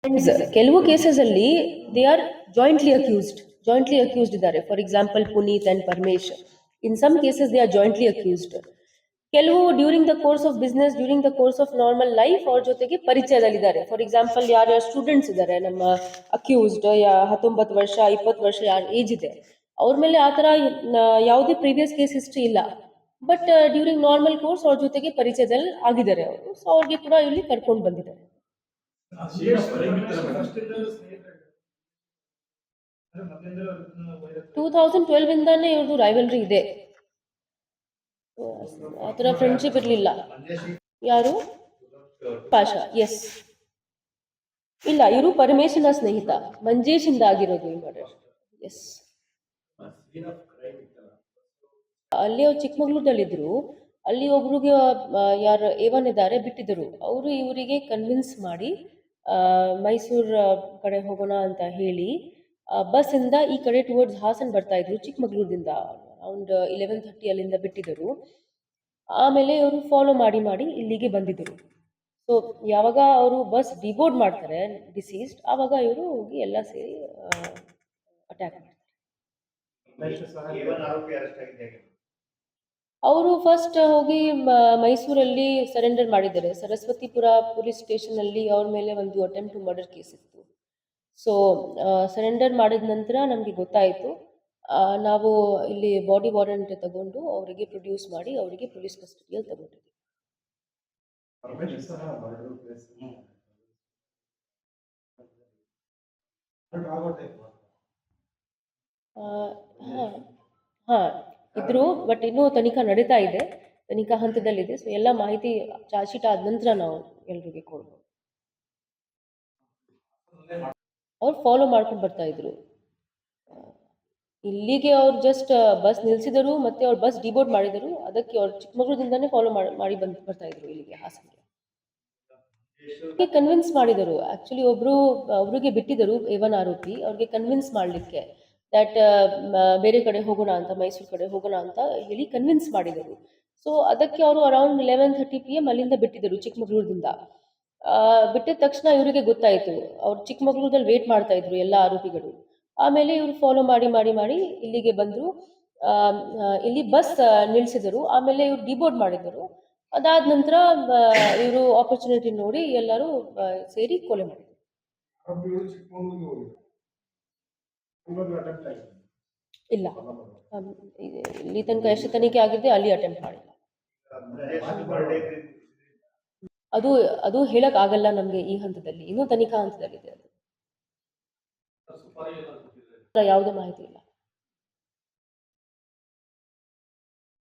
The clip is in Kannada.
ಕೆಲವು ಕೇಸಸಲ್ಲಿ ದೇ ಆರ್ ಜಾಯಿಂಟ್ಲಿ ಅಕ್ಯೂಸ್ಡ್ ಇದ್ದಾರೆ. For example Puneeth and Paramesh. In some cases they are jointly accused. ಕೆಲವು during the course of business, during the course of normal life ಅವ್ರ ಜೊತೆಗೆ ಪರಿಚಯದಲ್ಲಿದ್ದಾರೆ. ಫಾರ್ ಎಕ್ಸಾಂಪಲ್ ಯಾರ್ಯಾರು ಸ್ಟೂಡೆಂಟ್ಸ್ ಇದ್ದಾರೆ ನಮ್ಮ ಅಕ್ಯೂಸ್ಡ್, 19 ವರ್ಷ 20 ವರ್ಷ ಯಾರು ಏಜ್ ಇದೆ ಅವ್ರ ಮೇಲೆ ಆ ಥರ ಯಾವುದೇ ಪ್ರೀವಿಯಸ್ ಕೇಸ್ ಹಿಸ್ಟ್ರಿ ಇಲ್ಲ. ಬಟ್ ಡ್ಯೂರಿಂಗ್ ನಾರ್ಮಲ್ ಕೋರ್ಸ್ ಅವ್ರ ಜೊತೆಗೆ ಪರಿಚಯದಲ್ಲಿ ಆಗಿದ್ದಾರೆ ಅವರು. ಸೊ ಅವ್ರಿಗೆ ಕೂಡ ಇಲ್ಲಿ ಕರ್ಕೊಂಡು ಬಂದಿದ್ದಾರೆ. 2012 ಇಂದಾನೆ ಇವ್ರದ್ದು ರೈವಲ್ರಿ ಇದೆ. ಆ ಥರ ಫ್ರೆಂಡ್ಶಿಪ್ ಇರಲಿಲ್ಲ. ಯಾರು? ಪಾಷಾ, ಎಸ್. ಇಲ್ಲ, ಇವರು ಪರಮೇಶನ ಸ್ನೇಹಿತ, ಮಂಜೇಶಿಂದ ಆಗಿರೋದು ಈ ಮರ್ಡರ್. ಎಸ್. ಅಲ್ಲಿ ಅವ್ರು ಚಿಕ್ಕಮಗಳೂರಲ್ಲಿದ್ರು. ಅಲ್ಲಿ ಒಬ್ರಿಗೆ ಯಾರು ಏವನ್ ಇದ್ದಾರೆ ಬಿಟ್ಟಿದ್ದರು. ಅವರು ಇವರಿಗೆ ಕನ್ವಿನ್ಸ್ ಮಾಡಿ ಮೈಸೂರು ಕಡೆ ಹೋಗೋಣ ಅಂತ ಹೇಳಿ ಬಸ್ಸಿಂದ ಈ ಕಡೆ ಟುವರ್ಡ್ಸ್ ಹಾಸನ್ ಬರ್ತಾ ಇದ್ರು ಚಿಕ್ಕಮಗಳೂರಿಂದ. ಅರೌಂಡ್ 11:30 ಅಲ್ಲಿಂದ ಬಿಟ್ಟಿದ್ದರು. ಆಮೇಲೆ ಇವರು ಫಾಲೋ ಮಾಡಿ ಮಾಡಿ ಇಲ್ಲಿಗೆ ಬಂದಿದ್ದರು. ಸೊ ಯಾವಾಗ ಅವರು ಬಸ್ ಡಿಬೋರ್ಡ್ ಮಾಡ್ತಾರೆ ಡಿಸೀಸ್ಡ್, ಆವಾಗ ಇವರು ಹೋಗಿ ಎಲ್ಲ ಸೇರಿ ಅಟ್ಯಾಕ್ ಮಾಡ್ತಾರೆ. ಅವರು ಫಸ್ಟ್ ಹೋಗಿ ಮೈಸೂರಲ್ಲಿ ಸರೆಂಡರ್ ಮಾಡಿದ್ದಾರೆ. ಸರಸ್ವತಿಪುರ ಪೊಲೀಸ್ ಸ್ಟೇಷನಲ್ಲಿ ಅವ್ರ ಮೇಲೆ ಒಂದು ಅಟೆಂಪ್ಟ್ ಟು ಮರ್ಡರ್ ಕೇಸ್ ಇತ್ತು. ಸೊ ಸರೆಂಡರ್ ಮಾಡಿದ ನಂತರ ನಮಗೆ ಗೊತ್ತಾಯಿತು. ನಾವು ಇಲ್ಲಿ ಬಾಡಿ ವಾರಂಟ್ ತಗೊಂಡು ಅವರಿಗೆ ಪ್ರೊಡ್ಯೂಸ್ ಮಾಡಿ ಅವರಿಗೆ ಪೊಲೀಸ್ ಕಸ್ಟಡಿಯಲ್ಲಿ ತಗೊಂಡಿದ್ದೀವಿ. ಹಾಂ ಇದ್ರು, ಬಟ್ ಇನ್ನೂ ತನಿಖಾ ನಡೀತಾ ಇದೆ, ತನಿಖಾ ಹಂತದಲ್ಲಿದೆ. ಸೊ ಎಲ್ಲ ಮಾಹಿತಿ ಚಾರ್ಜ್ ಶೀಟ್ ಆದ ನಂತರ ನಾವು ಎಲ್ರಿಗೆ ಕೊಡ್ಬೋದು. ಅವ್ರು ಫಾಲೋ ಮಾಡ್ಕೊಂಡು ಬರ್ತಾ ಇದ್ರು. ಇಲ್ಲಿಗೆ ಅವ್ರು ಜಸ್ಟ್ ಬಸ್ ನಿಲ್ಲಿಸಿದರು ಮತ್ತೆ ಅವ್ರು ಬಸ್ ಡಿಬೋರ್ಡ್ ಮಾಡಿದರು. ಅದಕ್ಕೆ ಅವ್ರು ಚಿಕ್ಕಮಗಳೂರಿಂದಾನೇ ಫಾಲೋ ಮಾಡಿ ಬರ್ತಾ ಇದ್ರು ಇಲ್ಲಿಗೆ ಹಾಸನ್ಗೆ. ಕನ್ವಿನ್ಸ್ ಮಾಡಿದರು. ಆಕ್ಚುಲಿ ಒಬ್ರಿಗೆ ಬಿಟ್ಟಿದ್ದರು ಏವನ್ ಆರೋಪಿ. ಅವ್ರಿಗೆ ಕನ್ವಿನ್ಸ್ ಮಾಡಲಿಕ್ಕೆ ದಟ್ ಬೇರೆ ಕಡೆ ಹೋಗೋಣ ಅಂತ, ಮೈಸೂರು ಕಡೆ ಹೋಗೋಣ ಅಂತ ಹೇಳಿ ಕನ್ವಿನ್ಸ್ ಮಾಡಿದರು. ಸೊ ಅದಕ್ಕೆ ಅವರು ಅರೌಂಡ್ 11:30 PM ಅಲ್ಲಿಂದ ಬಿಟ್ಟಿದ್ದರು ಚಿಕ್ಕಮಗಳೂರಿಂದ. ಬಿಟ್ಟಿದ ತಕ್ಷಣ ಇವರಿಗೆ ಗೊತ್ತಾಯಿತು. ಅವ್ರು ಚಿಕ್ಕಮಗಳೂರಲ್ಲಿ ವೇಟ್ ಮಾಡ್ತಾ ಇದ್ರು ಎಲ್ಲ ಆರೋಪಿಗಳು. ಆಮೇಲೆ ಇವರು ಫಾಲೋ ಮಾಡಿ ಮಾಡಿ ಮಾಡಿ ಇಲ್ಲಿಗೆ ಬಂದರು. ಇಲ್ಲಿ ಬಸ್ ನಿಲ್ಲಿಸಿದರು. ಆಮೇಲೆ ಇವರು ಡಿಬೋರ್ಡ್ ಮಾಡಿದರು. ಅದಾದ ನಂತರ ಇವರು ಆಪರ್ಚುನಿಟಿ ನೋಡಿ ಎಲ್ಲರೂ ಸೇರಿ ಕೊಲೆ ಮಾಡಿದರು. ಇಲ್ಲ, ಇಲ್ಲಿ ತನಕ ಎಷ್ಟು ತನಿಖೆ ಆಗಿದೆ ಅಲ್ಲಿ ಅಟೆಂಪ್ಟ್ ಮಾಡಿಲ್ಲ. ಅದು ಹೇಳಕ್ ಆಗಲ್ಲ ನಮಗೆ ಈ ಹಂತದಲ್ಲಿ. ಇನ್ನೂ ತನಿಖಾ ಹಂತದಲ್ಲಿದೆ. ಅದು ಯಾವುದೇ ಮಾಹಿತಿ ಇಲ್ಲ.